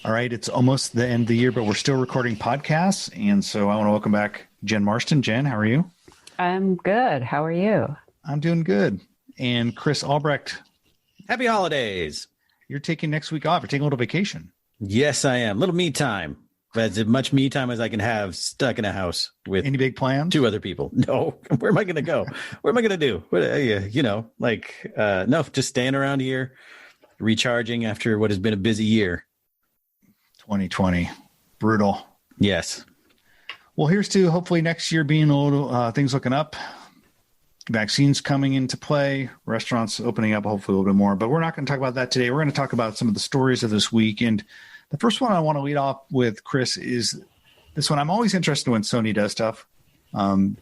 All right, it's almost the end of the year, but we're still recording podcasts. And so I want to welcome back Jen Marston. Jen, how are you? I'm good. How are you? I'm doing good. And Chris Albrecht. Happy holidays. You're taking next week off. You're taking a little vacation. Yes, I am. Little me time. As much me time as I can have stuck in a house with any big plans? 2 other people. No. Where am I going to go? What am I going to do? No, just staying around here, recharging after what has been a busy year. 2020. Brutal. Yes. Well, here's to hopefully next year being a little things looking up. Vaccines coming into play, restaurants opening up hopefully a little bit more. But we're not going to talk about that today. We're going to talk about some of the stories of this week. And the first one I want to lead off with, Chris, is this one. I'm always interested when Sony does stuff. And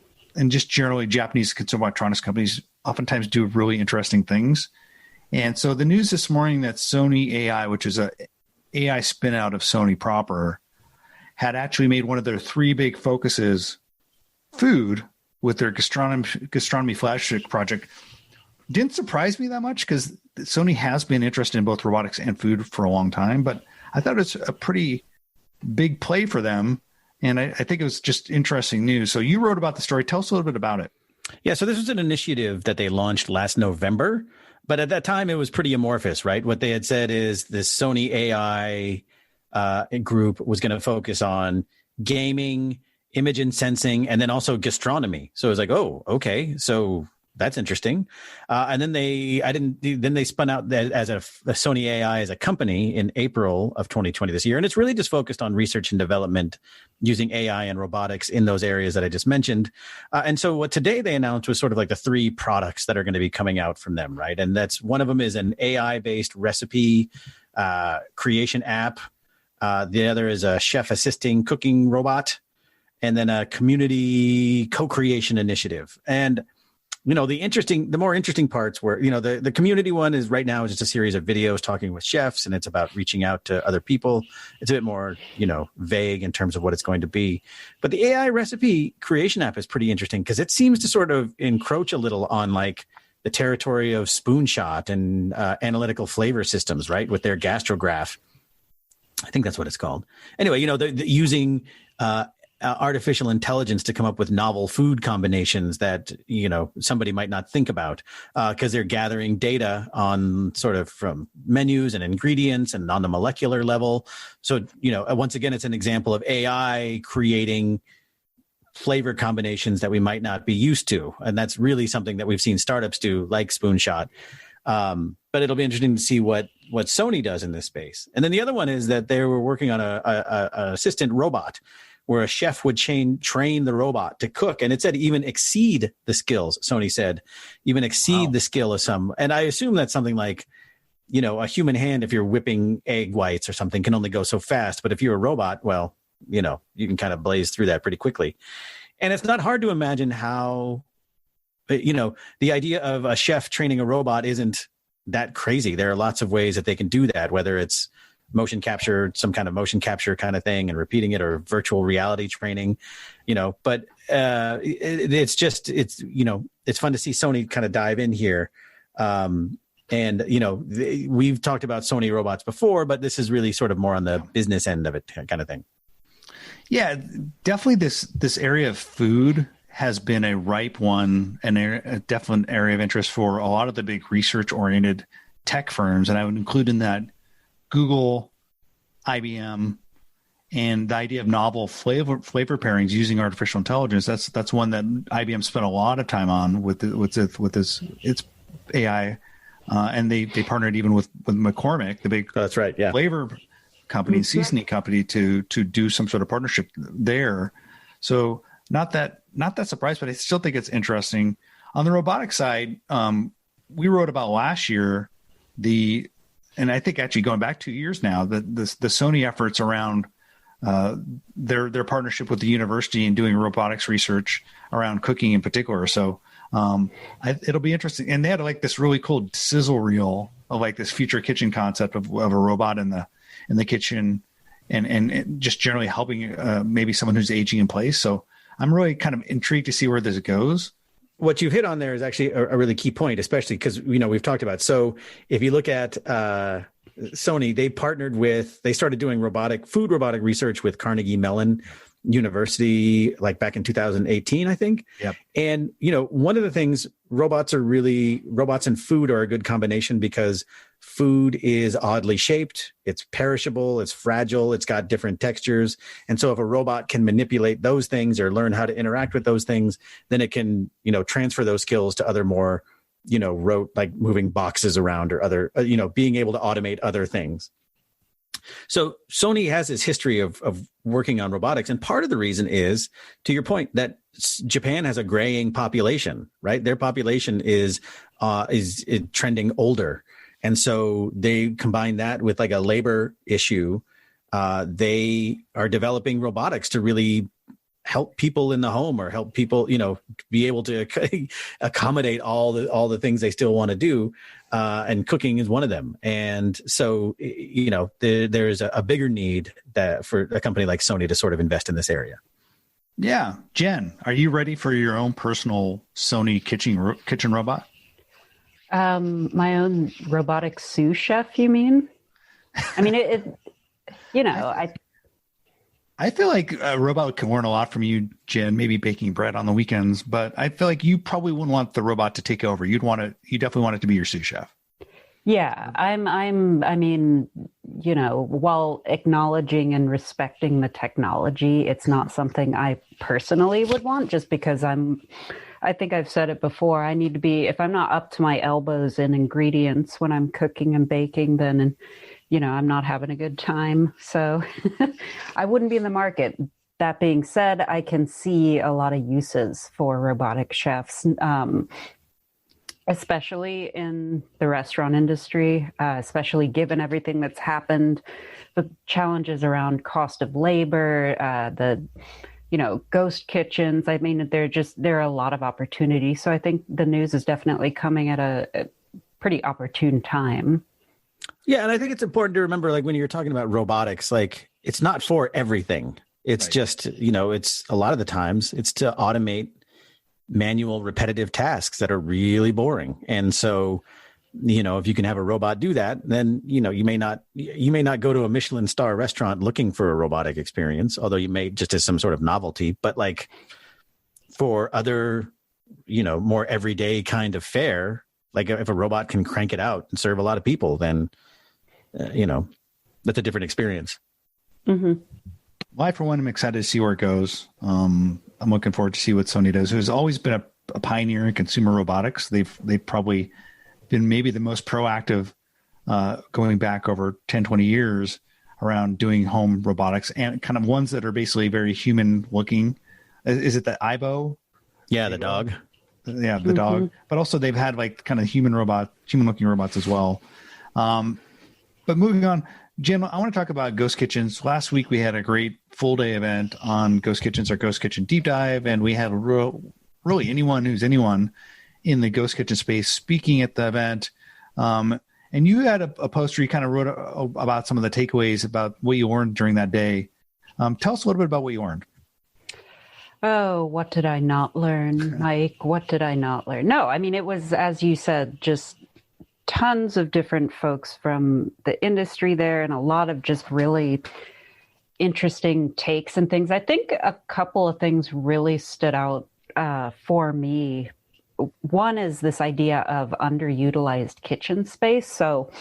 just generally Japanese consumer electronics companies oftentimes do really interesting things. And so the news this morning that Sony AI, which is a AI spin out of Sony proper, had actually made one of their 3 big focuses food with their gastronomy flagship project. Didn't surprise me that much because Sony has been interested in both robotics and food for a long time, but I thought it's a pretty big play for them. And I think it was just interesting news. So you wrote about the story. Tell us a little bit about it. Yeah, so this was an initiative that they launched last November, but at that time it was pretty amorphous, right? What they had said is this Sony AI group was going to focus on gaming, image and sensing, and then also gastronomy. So it was like, oh, okay, so that's interesting. And then they spun out as a Sony AI as a company in April of 2020 this year. And it's really just focused on research and development using AI and robotics in those areas that I just mentioned. And so what today they announced was sort of like the 3 products that are going to be coming out from them, right? And that's one of them is an AI-based recipe creation app. The other is a chef assisting cooking robot, and then a community co-creation initiative. And the more interesting parts were, the community one is right now is just a series of videos talking with chefs, and it's about reaching out to other people. It's a bit more, vague in terms of what it's going to be. But the AI recipe creation app is pretty interesting because it seems to sort of encroach a little on like the territory of Spoonshot and analytical flavor systems, right? With their gastrograph. I think that's what it's called. Anyway, they're using artificial intelligence to come up with novel food combinations that, somebody might not think about because they're gathering data on sort of from menus and ingredients and on the molecular level. So, once again, it's an example of AI creating flavor combinations that we might not be used to. And that's really something that we've seen startups do like Spoonshot. But it'll be interesting to see what Sony does in this space. And then the other one is that they were working on a assistant robot where a chef would train the robot to cook. And it said even exceed the skills, Sony said, even exceed the skill of some. And I assume that's something like, a human hand, if you're whipping egg whites or something, can only go so fast. But if you're a robot, well, you can kind of blaze through that pretty quickly. And it's not hard to imagine how, the idea of a chef training a robot isn't that crazy. There are lots of ways that they can do that, whether it's motion capture, some kind of motion capture kind of thing and repeating it, or virtual reality training, but it's fun to see Sony kind of dive in here. We've talked about Sony robots before, but this is really sort of more on the business end of it kind of thing. Yeah, definitely this area of food has been a ripe one and a definite area of interest for a lot of the big research oriented tech firms. And I would include in that Google, IBM, and the idea of novel flavor pairings using artificial intelligence. That's one that IBM spent a lot of time on with its AI, and they partnered even with McCormick, the big that's right, yeah, flavor company, seasoning company, to do some sort of partnership there. So not that surprised, but I still think it's interesting. On the robotic side, we wrote about last year and I think actually going back 2 years now, the Sony efforts around their partnership with the university and doing robotics research around cooking in particular. So it'll be interesting. And they had like this really cool sizzle reel of like this future kitchen concept of a robot in the kitchen and just generally helping maybe someone who's aging in place. So I'm really kind of intrigued to see where this goes. What you've hit on there is actually a really key point, especially because, we've talked about. So if you look at Sony, they started doing food robotic research with Carnegie Mellon University, like back in 2018, I think. Yep. And, one of the things, robots and food are a good combination because food is oddly shaped, it's perishable, it's fragile, it's got different textures. And so if a robot can manipulate those things or learn how to interact with those things, then it can, transfer those skills to other more, like moving boxes around or other, being able to automate other things. So Sony has this history of working on robotics. And part of the reason is, to your point, that Japan has a graying population, right? Their population is trending older. And so they combine that with like a labor issue. They are developing robotics to really help people in the home or help people, be able to accommodate all the things they still want to do. And cooking is one of them. And so, there is a bigger need for a company like Sony to sort of invest in this area. Yeah. Jen, are you ready for your own personal Sony kitchen robot? My own robotic sous chef, you mean? I mean, I feel like a robot can learn a lot from you, Jen, maybe baking bread on the weekends, but I feel like you probably wouldn't want the robot to take over. You definitely want it to be your sous chef. Yeah, while acknowledging and respecting the technology, it's not something I personally would want, just because I think I've said it before. I need to be, if I'm not up to my elbows in ingredients when I'm cooking and baking, then, I'm not having a good time. So I wouldn't be in the market. That being said, I can see a lot of uses for robotic chefs, especially in the restaurant industry, especially given everything that's happened, the challenges around cost of labor, the ghost kitchens. I mean, there are a lot of opportunities. So I think the news is definitely coming at a pretty opportune time. Yeah. And I think it's important to remember, like, when you're talking about robotics, like, it's not for everything. It's just, it's a lot of the times it's to automate manual repetitive tasks that are really boring. And so, if you can have a robot do that, then, you may not go to a Michelin star restaurant looking for a robotic experience, although you may, just as some sort of novelty, but like for other, more everyday kind of fare, like if a robot can crank it out and serve a lot of people, then, that's a different experience. Mm-hmm. Well, I, for one, am excited to see where it goes. I'm looking forward to see what Sony does. Who's always been a pioneer in consumer robotics. They've probably been maybe the most proactive going back over 10, 20 years around doing home robotics, and kind of ones that are basically very human looking. Is it the Aibo? Yeah, the dog. Yeah, the dog. But also they've had like kind of human looking robots as well. But moving on, Jim, I want to talk about ghost kitchens. Last week we had a great full day event on ghost kitchens, our ghost kitchen deep dive, and we had really anyone in the ghost kitchen space speaking at the event. And you had a poster you kind of wrote about some of the takeaways about what you learned during that day. Tell us a little bit about what you learned. Oh, what did I not learn, Mike? What did I not learn? No, I mean, it was, as you said, just tons of different folks from the industry there, and a lot of just really interesting takes and things. I think a couple of things really stood out for me. One is this idea of underutilized kitchen space. So,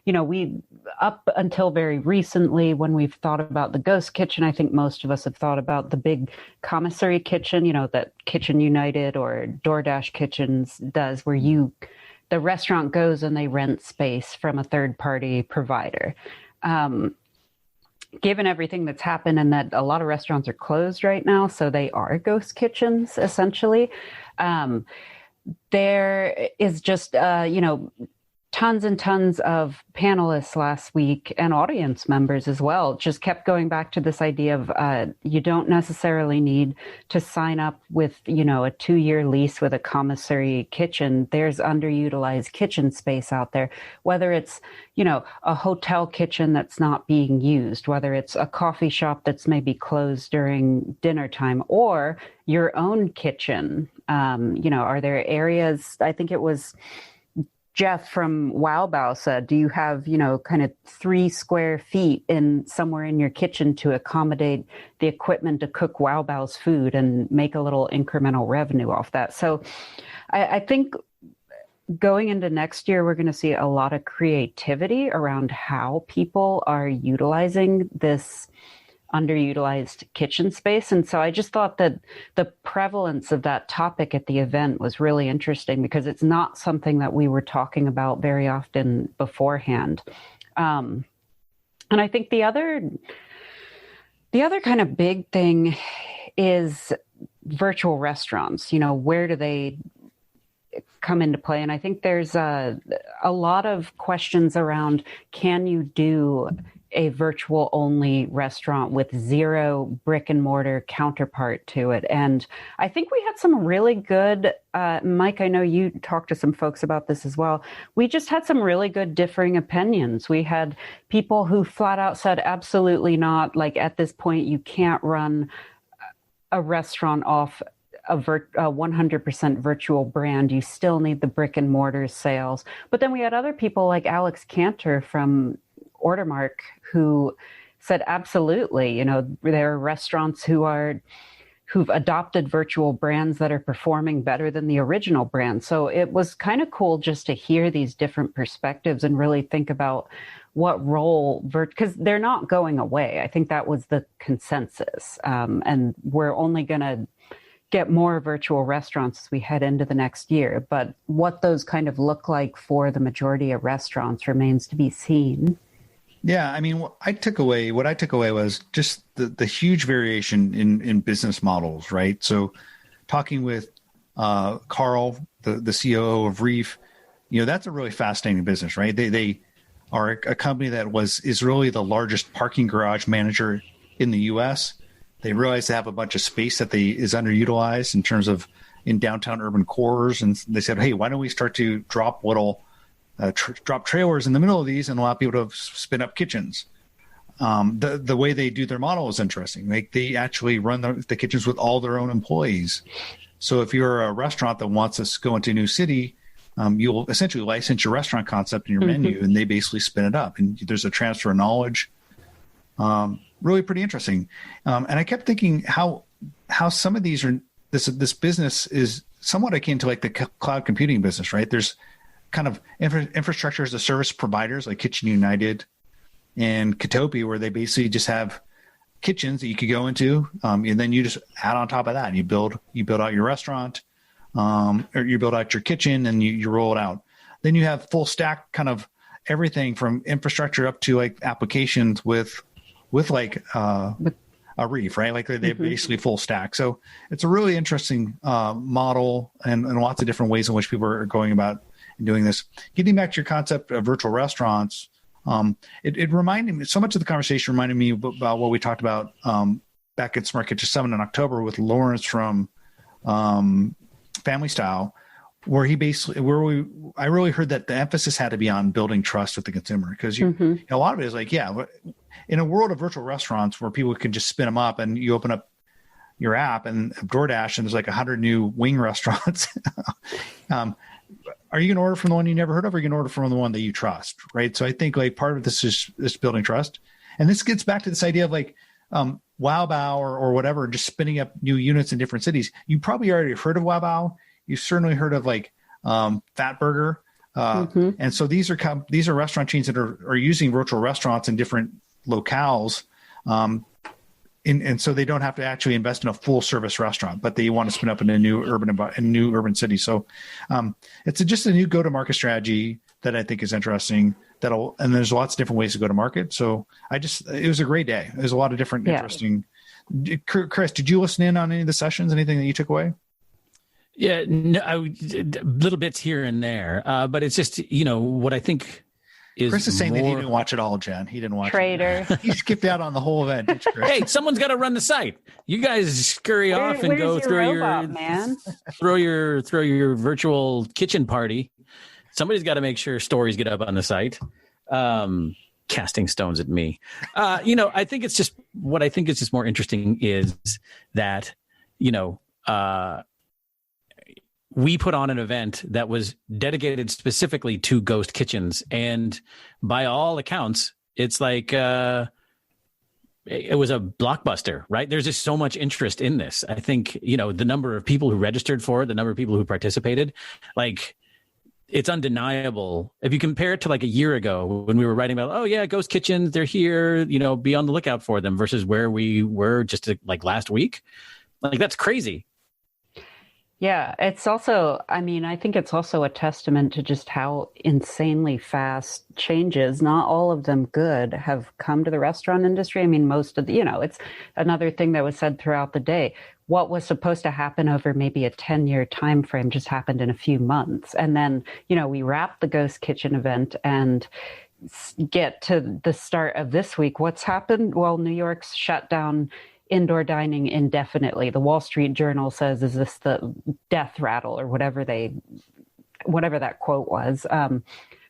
we, up until very recently, when we've thought about the ghost kitchen, I think most of us have thought about the big commissary kitchen, that Kitchen United or DoorDash Kitchens does, where the restaurant goes and they rent space from a third-party provider. Given everything that's happened and that a lot of restaurants are closed right now, so they are ghost kitchens, essentially. There is just, tons and tons of panelists last week, and audience members as well, just kept going back to this idea of you don't necessarily need to sign up with, a 2-year lease with a commissary kitchen. There's underutilized kitchen space out there, whether it's, a hotel kitchen that's not being used, whether it's a coffee shop that's maybe closed during dinner time, or your own kitchen. Are there areas, I think it was Jeff from Wowbow said, do you have, kind of 3 square feet in somewhere in your kitchen to accommodate the equipment to cook Wowbow's food and make a little incremental revenue off that? So I think going into next year, we're going to see a lot of creativity around how people are utilizing this underutilized kitchen space. And so I just thought that the prevalence of that topic at the event was really interesting because it's not something that we were talking about very often beforehand. And I think the other kind of big thing is virtual restaurants. Where do they come into play? And I think there's a lot of questions around, can you do a virtual only restaurant with 0 brick and mortar counterpart to it? And I think we had some really good, Mike, I know you talked to some folks about this as well. We just had some really good differing opinions. We had people who flat out said, absolutely not. Like, at this point, you can't run a restaurant off a 100% virtual brand. You still need the brick and mortar sales. But then we had other people like Alex Cantor from Ordermark who said, absolutely, there are restaurants who've adopted virtual brands that are performing better than the original brand. So it was kind of cool just to hear these different perspectives and really think about what role, because they're not going away. I think that was the consensus. And we're only going to get more virtual restaurants as we head into the next year. But what those kind of look like for the majority of restaurants remains to be seen. Yeah, I mean, what I took away was just the huge variation in business models, right? So talking with Carl, the COO of Reef, that's a really fascinating business, right? They are a company that is really the largest parking garage manager in the U.S. They realize they have a bunch of space that is underutilized in terms of in downtown urban cores, and they said, hey, why don't we start to drop drop trailers in the middle of these and allow people to spin up kitchens. The way they do their model is interesting. Like, they actually run the kitchens with all their own employees. So if you're a restaurant that wants to go into a new city, you'll essentially license your restaurant concept and your menu, and they basically spin it up. And there's a transfer of knowledge. Really pretty interesting. And I kept thinking how some of these are, this business is somewhat akin to like the cloud computing business, right? There's kind of infrastructure as a service providers like Kitchen United and Katopi, where they basically just have kitchens that you could go into, and then you just add on top of that, and you build out your restaurant, or you build out your kitchen, and you roll it out. Then you have full stack, kind of everything from infrastructure up to like applications with like a Reef, right? Like they're basically full stack. So it's a really interesting model, and lots of different ways in which people are going about doing this. Getting back to your concept of virtual restaurants, it reminded me, so much of the conversation reminded me about what we talked about back at Smart Kitchen Summit in October with Lawrence from Family Style, where I really heard that the emphasis had to be on building trust with the consumer, because a lot of it is like, yeah, in a world of virtual restaurants where people can just spin them up and you open up your app and DoorDash and there's like 100 new wing restaurants. Are you going to order from the one you never heard of, or are you going to order from the one that you trust, right? So I think like part of this is building trust. And this gets back to this idea of like Wowbow or whatever, just spinning up new units in different cities. You probably already heard of Wowbow. You've certainly heard of like Fatburger. And so these are restaurant chains that are using virtual restaurants in different locales. And so they don't have to actually invest in a full service restaurant, but they want to spin up in a new urban city. So it's just a new go-to-market strategy that I think is interesting. And there's lots of different ways to go to market. So it was a great day. There's a lot of different interesting. Chris, did you listen in on any of the sessions? Anything that you took away? Yeah, no, little bits here and there, but it's just what I think. Chris is saying that he didn't watch it all, Jen. He didn't watch Traitor. it. He skipped out on the whole event. Hey, someone's got to run the site. You guys scurry off and go throw your virtual kitchen party. Somebody's got to make sure stories get up on the site. Casting stones at me. I think it's just what I think is just more we put on an event that was dedicated specifically to ghost kitchens. And by all accounts, it's like it was a blockbuster, right? There's just so much interest in this. I think, the number of people who registered for it, the number of people who participated, like, it's undeniable. If you compare it to like a year ago when we were writing about, oh yeah, ghost kitchens, they're here, be on the lookout for them, versus where we were just like last week. Like, that's crazy. Yeah, it's also, I think it's also a testament to just how insanely fast changes, not all of them good, have come to the restaurant industry. I mean, most of the, it's another thing that was said throughout the day. What was supposed to happen over maybe a 10-year time frame just happened in a few months. And then, we wrap the Ghost Kitchen event and get to the start of this week. What's happened? Well, New York's shut down indoor dining indefinitely. The Wall Street Journal says, is this the death rattle or whatever that quote was,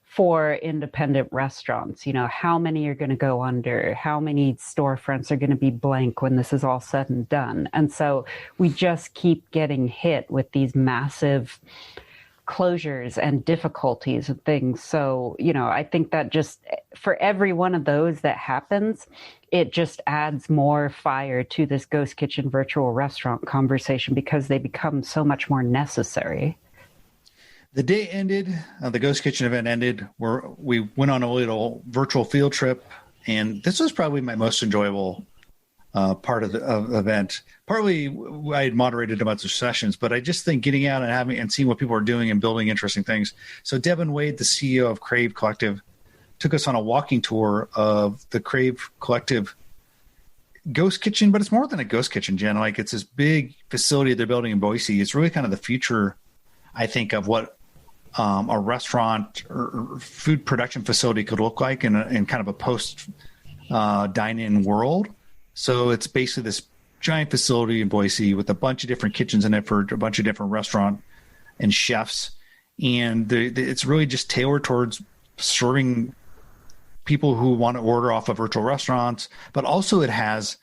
for independent restaurants? How many are going to go under? How many storefronts are going to be blank when this is all said and done? And so we just keep getting hit with these massive closures and difficulties and things. So, I think that just for every one of those that happens, it just adds more fire to this Ghost Kitchen virtual restaurant conversation because they become so much more necessary. The day ended, the Ghost Kitchen event ended, where we went on a little virtual field trip, and this was probably my most enjoyable part of the event. Partly, I had moderated a bunch of sessions, but I just think getting out and having and seeing what people are doing and building interesting things. So Devin Wade, the CEO of Crave Collective, took us on a walking tour of the Crave Collective Ghost Kitchen, but it's more than a ghost kitchen, Jen. Like, it's this big facility they're building in Boise. It's really kind of the future, I think, of what a restaurant or food production facility could look like in kind of a post dine-in world. So it's basically this giant facility in Boise with a bunch of different kitchens in it for a bunch of different restaurant and chefs. And it's really just tailored towards serving people who want to order off of virtual restaurants, but also it has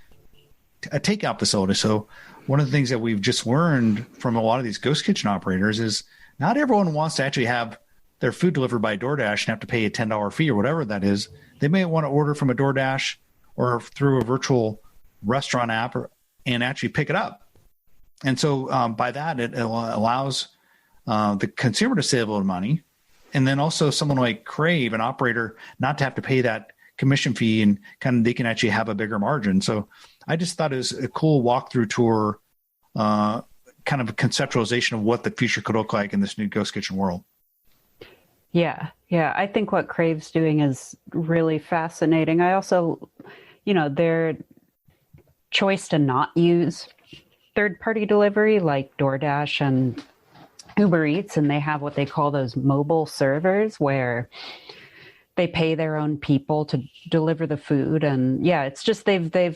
a takeout facility. So one of the things that we've just learned from a lot of these ghost kitchen operators is not everyone wants to actually have their food delivered by DoorDash and have to pay a $10 fee or whatever that is. They may want to order from a DoorDash or through a virtual restaurant app and actually pick it up. And so by that, it allows the consumer to save a little money. And then also someone like Crave, an operator, not to have to pay that commission fee, and kind of they can actually have a bigger margin. So I just thought it was a cool walkthrough tour, kind of a conceptualization of what the future could look like in this new ghost kitchen world. Yeah. I think what Crave's doing is really fascinating. I also, their choice to not use third-party delivery like DoorDash and Uber Eats, and they have what they call those mobile servers where they pay their own people to deliver the food. And yeah, it's just they're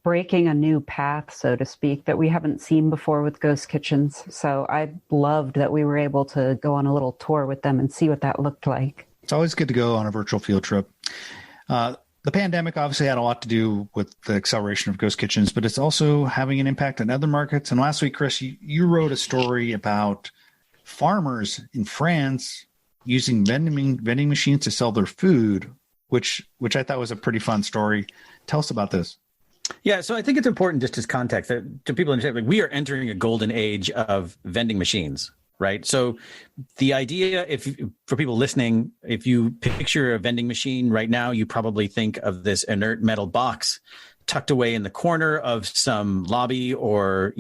breaking a new path, so to speak, that we haven't seen before with ghost kitchens. So I loved that we were able to go on a little tour with them and see what that looked like. It's always good to go on a virtual field trip. The pandemic obviously had a lot to do with the acceleration of ghost kitchens, but it's also having an impact on other markets. And last week, Chris, you wrote a story about farmers in France using vending machines to sell their food, which I thought was a pretty fun story. Tell us about this. Yeah, so I think it's important just as context to people understand, like, we are entering a golden age of vending machines, right? So the idea, for people listening, if you picture a vending machine right now, you probably think of this inert metal box tucked away in the corner of some lobby or,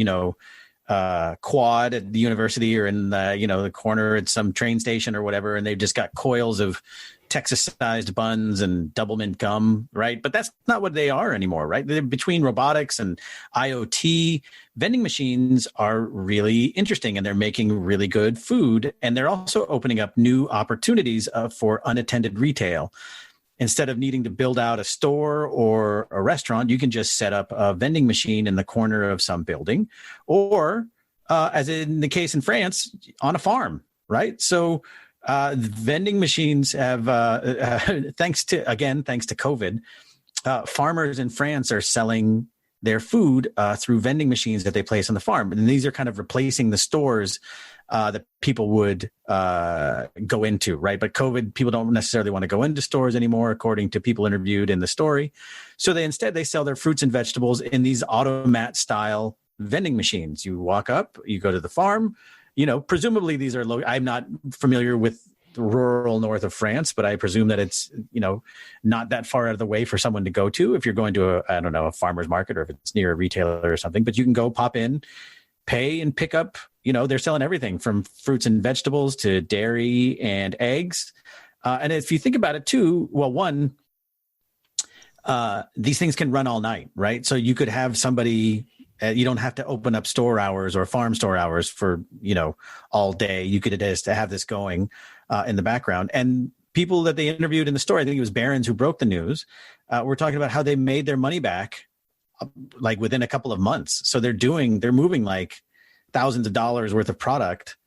quad at the university, or in the corner at some train station or whatever. And they've just got coils of Texas-sized buns and double mint gum, right? But that's not what they are anymore, right? They're between robotics and IoT. Vending machines are really interesting, and they're making really good food. And they're also opening up new opportunities for unattended retail. Instead of needing to build out a store or a restaurant, you can just set up a vending machine in the corner of some building, or as in the case in France, on a farm, right? So vending machines have, thanks to COVID, farmers in France are selling their food through vending machines that they place on the farm. And these are kind of replacing the stores that people would go into, right? But COVID, people don't necessarily want to go into stores anymore, according to people interviewed in the story. So they sell their fruits and vegetables in these automat style vending machines. You walk up, you go to the farm, presumably these are I'm not familiar with the rural north of France, but I presume that it's, not that far out of the way for someone to go to if you're going to a farmer's market, or if it's near a retailer or something. But you can go pop in, pay, and pick up, they're selling everything from fruits and vegetables to dairy and eggs. And if you think about it too, well, one, these things can run all night, right? So you could have somebody, you don't have to open up store hours or farm store hours for, all day. You could just have this going in the background. And people that they interviewed in the story, I think it was Barron's who broke the news, were talking about how they made their money back like within a couple of months. So they're moving like thousands of dollars worth of product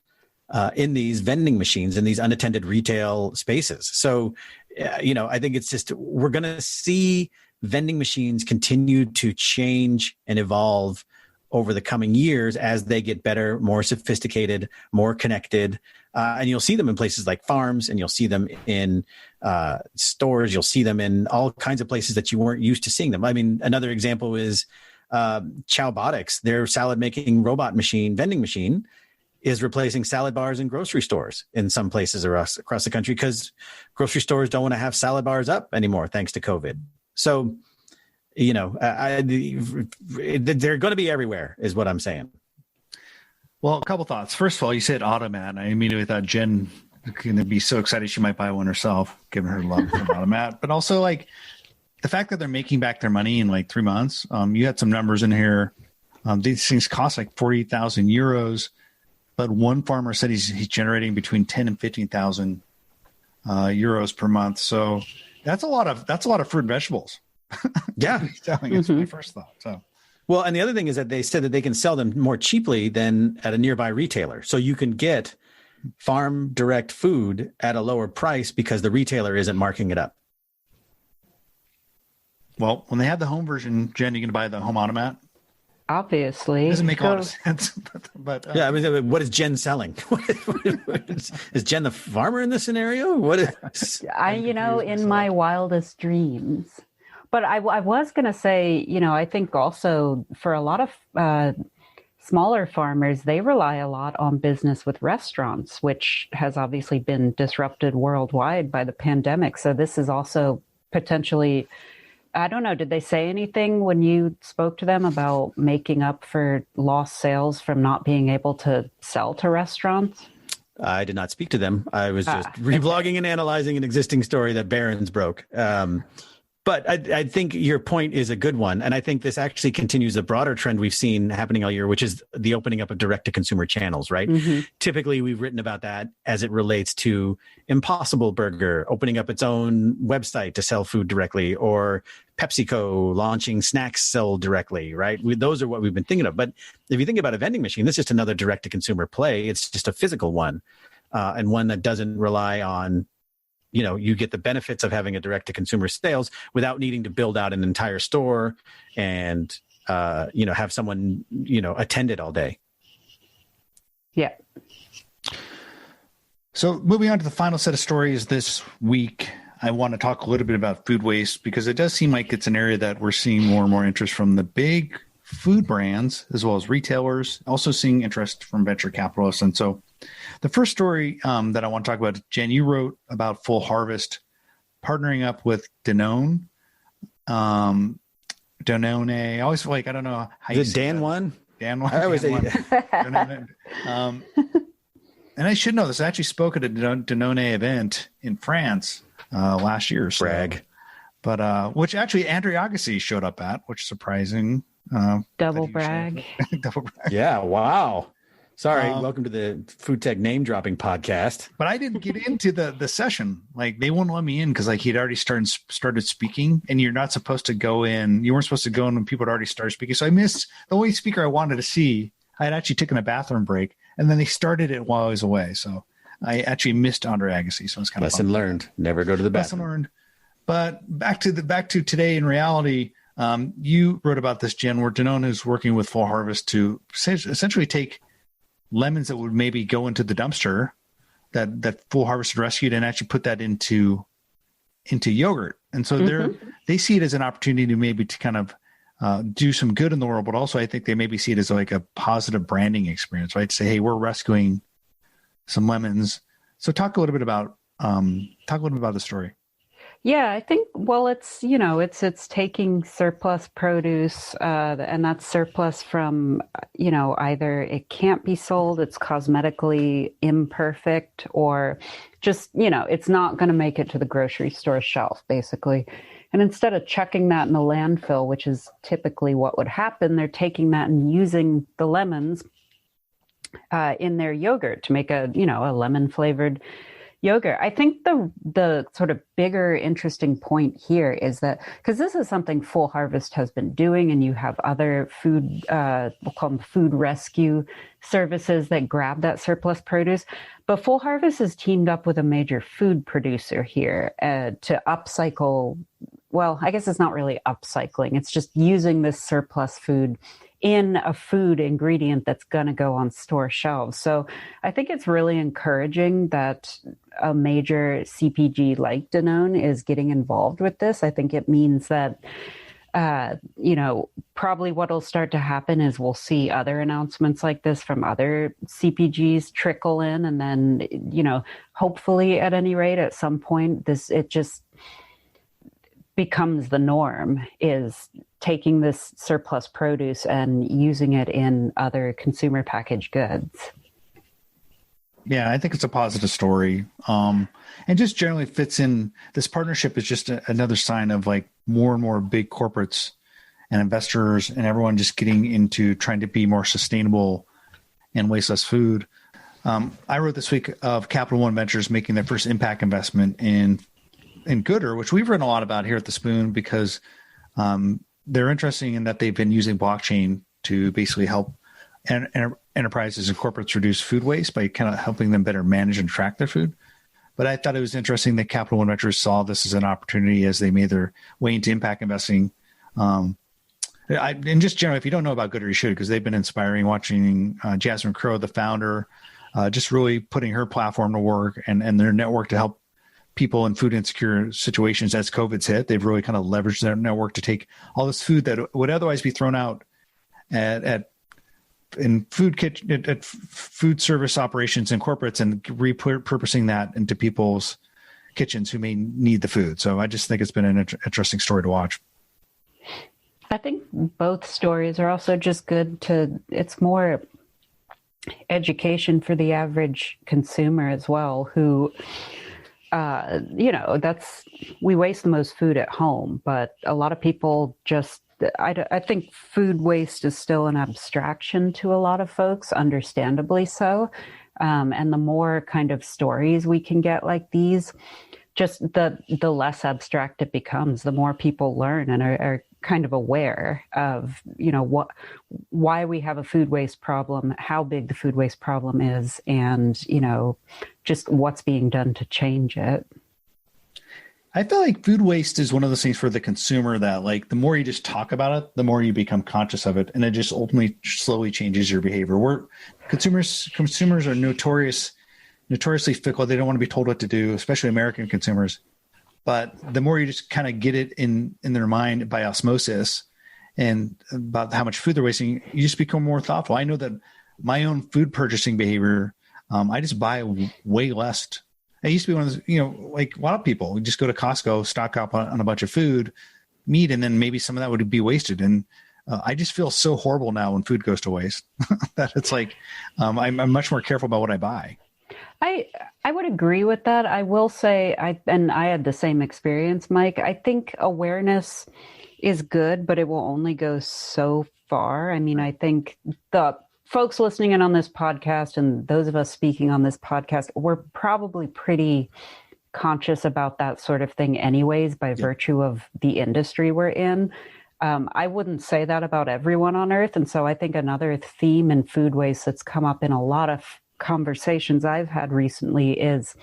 in these vending machines in these unattended retail spaces. So, I think it's just, we're going to see vending machines continue to change and evolve over the coming years as they get better, more sophisticated, more connected. And you'll see them in places like farms, and you'll see them in stores. You'll see them in all kinds of places that you weren't used to seeing them. I mean, another example is Chowbotics. Their salad making robot vending machine is replacing salad bars in grocery stores in some places across the country, because grocery stores don't want to have salad bars up anymore thanks to COVID. So, they're going to be everywhere is what I'm saying. Well, a couple thoughts. First of all, you said automat. I immediately thought Jen was going to be so excited she might buy one herself, given her love for automat. But also, like, the fact that they're making back their money in like 3 months. You had some numbers in here. These things cost like 40,000 euros, but one farmer said he's generating between 10 and 15,000 euros per month. So that's a lot of fruit and vegetables. Yeah, that's my first thought. So. Well, and the other thing is that they said that they can sell them more cheaply than at a nearby retailer. So you can get farm direct food at a lower price because the retailer isn't marking it up. Well, when they have the home version, Jen, you can buy the home automat. Obviously. It doesn't make a lot of sense. But yeah, I mean, what is Jen selling? Is Jen the farmer in this scenario? What is? In my wildest dreams. But I was going to say, I think also for a lot of smaller farmers, they rely a lot on business with restaurants, which has obviously been disrupted worldwide by the pandemic. So this is also potentially, I don't know, did they say anything when you spoke to them about making up for lost sales from not being able to sell to restaurants? I did not speak to them. I was just reblogging and analyzing an existing story that Barron's broke. But I think your point is a good one. And I think this actually continues a broader trend we've seen happening all year, which is the opening up of direct-to-consumer channels, right? Mm-hmm. Typically, we've written about that as it relates to Impossible Burger opening up its own website to sell food directly, or PepsiCo launching snacks sold directly, right? Those are what we've been thinking of. But if you think about a vending machine, that's just another direct-to-consumer play. It's just a physical one, and one that doesn't rely on, you get the benefits of having a direct-to-consumer sales without needing to build out an entire store and, have someone, attend it all day. Yeah. So moving on to the final set of stories this week, I want to talk a little bit about food waste, because it does seem like it's an area that we're seeing more and more interest from the big food brands, as well as retailers, also seeing interest from venture capitalists. And so the first story that I want to talk about, Jen, you wrote about Full Harvest partnering up with Danone. Danone, I always feel like, I don't know how you say Dan one? Dan one. I always say Danone. And I should know this. I actually spoke at a Danone event in France last year. So. Brag. But which actually Andre Agassi showed up at, which is surprising. Double brag. Double brag. Yeah, wow. Sorry, welcome to the Food Tech Name Dropping Podcast. But I didn't get into the session. Like, they wouldn't let me in because he'd already started speaking, and you're not supposed to go in. You weren't supposed to go in when people had already started speaking. So I missed the only speaker I wanted to see. I had actually taken a bathroom break, and then they started it while I was away. So I actually missed Andre Agassi. So it's kind of lesson learned. Never go to the bathroom. Lesson learned. But back to today in reality. You wrote about this, Jen, where Danone is working with Full Harvest to essentially take lemons that would maybe go into the dumpster that Full Harvest had rescued and actually put that into yogurt. And so they see it as an opportunity to maybe to kind of do some good in the world, but also I think they maybe see it as like a positive branding experience, right? Say, hey, we're rescuing some lemons. So talk a little bit about the story. Yeah, I think, well, it's taking surplus produce, and that's surplus from, either it can't be sold, it's cosmetically imperfect, or just, it's not going to make it to the grocery store shelf, basically. And instead of chucking that in the landfill, which is typically what would happen, they're taking that and using the lemons in their yogurt to make a lemon flavored yogurt. I think the sort of bigger interesting point here is that, because this is something Full Harvest has been doing, and you have other food, we'll call them food rescue services that grab that surplus produce. But Full Harvest has teamed up with a major food producer here to upcycle. Well, I guess it's not really upcycling. It's just using this surplus food in a food ingredient that's going to go on store shelves. So I think it's really encouraging that a major CPG like Danone is getting involved with this. I think it means that, probably what'll start to happen is we'll see other announcements like this from other CPGs trickle in. And then, hopefully at any rate, at some point, it just becomes the norm, is taking this surplus produce and using it in other consumer packaged goods. Yeah, I think it's a positive story. And just generally fits in. This partnership is just another sign of like more and more big corporates and investors and everyone just getting into trying to be more sustainable and waste less food. I wrote this week of Capital One Ventures making their first impact investment in Goodr, which we've written a lot about here at the Spoon, because they're interesting in that they've been using blockchain to basically help enterprises and corporates reduce food waste by kind of helping them better manage and track their food. But I thought it was interesting that Capital One Ventures saw this as an opportunity as they made their way into impact investing. And just generally, if you don't know about Goodr, you should, because they've been inspiring. Watching Jasmine Crowe, the founder, just really putting her platform to work and their network to help people in food insecure situations as COVID's hit. They've really kind of leveraged their network to take all this food that would otherwise be thrown out at food service operations and corporates, and repurposing that into people's kitchens who may need the food. So I just think it's been an interesting story to watch. I think both stories are also just good it's more education for the average consumer as well, who, we waste the most food at home, but a lot of people just, I think food waste is still an abstraction to a lot of folks, understandably so. And the more kind of stories we can get like these, just the less abstract it becomes, the more people learn and are kind of aware of, why we have a food waste problem, how big the food waste problem is, and, just what's being done to change it. I feel like food waste is one of those things for the consumer that, like, the more you just talk about it, the more you become conscious of it, and it just ultimately slowly changes your behavior. Consumers are notoriously fickle. They don't want to be told what to do, especially American consumers. But the more you just kind of get it in their mind by osmosis and about how much food they're wasting, you just become more thoughtful. I know that my own food purchasing behavior, I just buy way less. I used to be one of those, like a lot of people, we just go to Costco, stock up on a bunch of meat, and then maybe some of that would be wasted. And I just feel so horrible now when food goes to waste that it's like I'm much more careful about what I buy. I would agree with that. I will say, I had the same experience, Mike. I think awareness is good, but it will only go so far. I mean, I think the folks listening in on this podcast and those of us speaking on this podcast, we're probably pretty conscious about that sort of thing anyways, by virtue of the industry we're in. I wouldn't say that about everyone on Earth. And so I think another theme in food waste that's come up in a lot of conversations I've had recently is,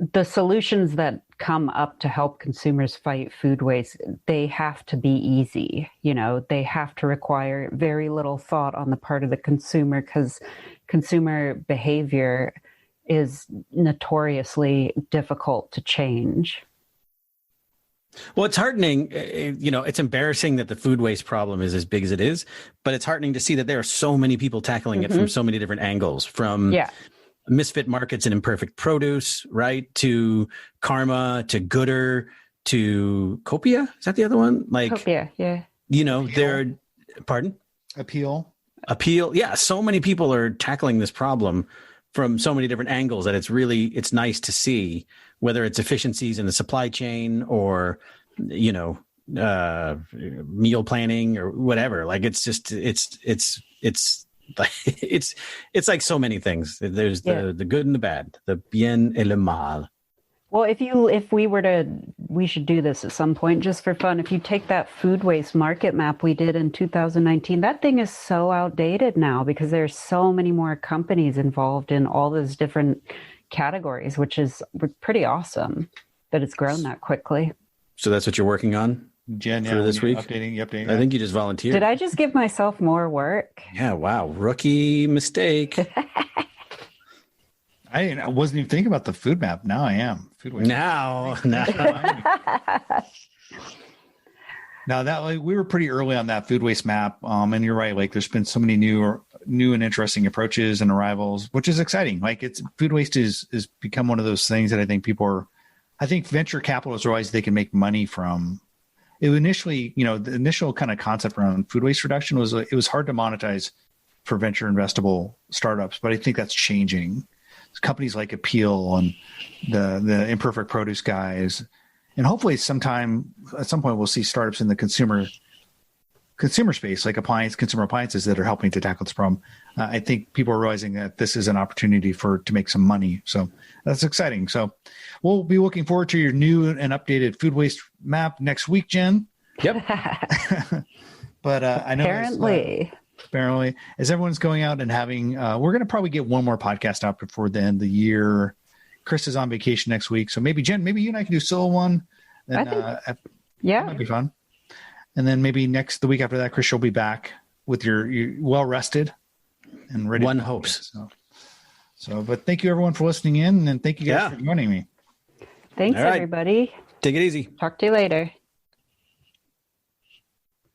the solutions that come up to help consumers fight food waste, they have to be easy. They have to require very little thought on the part of the consumer, because consumer behavior is notoriously difficult to change. Well, it's heartening. It's embarrassing that the food waste problem is as big as it is, but it's heartening to see that there are so many people tackling it from so many different angles, from misfit markets and imperfect produce, right, to Karma, to Gooder, to Copia. Is that the other one? Copia, yeah. They're, pardon? Appeal. Yeah. So many people are tackling this problem from so many different angles that it's nice to see, whether it's efficiencies in the supply chain or, meal planning or whatever. Like, it's just, it's like so many things. There's the good and the bad, the bien et le mal. Well, we should do this at some point just for fun. If you take that food waste market map we did in 2019, that thing is so outdated now because there's so many more companies involved in all those different categories, which is pretty awesome that it's grown that quickly. So that's what you're working on, Jen, for this week? Updating. I think you just volunteered. Did I just give myself more work? Yeah, wow. Rookie mistake. I wasn't even thinking about the food map. Now I am. Food waste. Now. Now that we were pretty early on that food waste map, and you're right. Like, there's been so many new and interesting approaches and arrivals, which is exciting. Like, food waste is become one of those things that I think I think venture capitalists realize they can make money from. It initially, the initial kind of concept around food waste reduction was it was hard to monetize for venture investable startups, but I think that's changing. Companies like Appeal and the imperfect produce guys, and hopefully at some point we'll see startups in the consumer space, like consumer appliances, that are helping to tackle this problem. I think people are realizing that this is an opportunity to make some money. So that's exciting. So we'll be looking forward to your new and updated food waste map next week, Jen. Yep. But I know apparently, as everyone's going out and having, we're going to probably get one more podcast out before the end of the year. Chris is on vacation next week. So maybe, Jen, you and I can do solo one. And, that might be fun. And then maybe the week after that, Chris, you'll be back with you well rested and ready. One hopes. But thank you everyone for listening in, and thank you guys for joining me. Thanks, everybody. Take it easy. Talk to you later.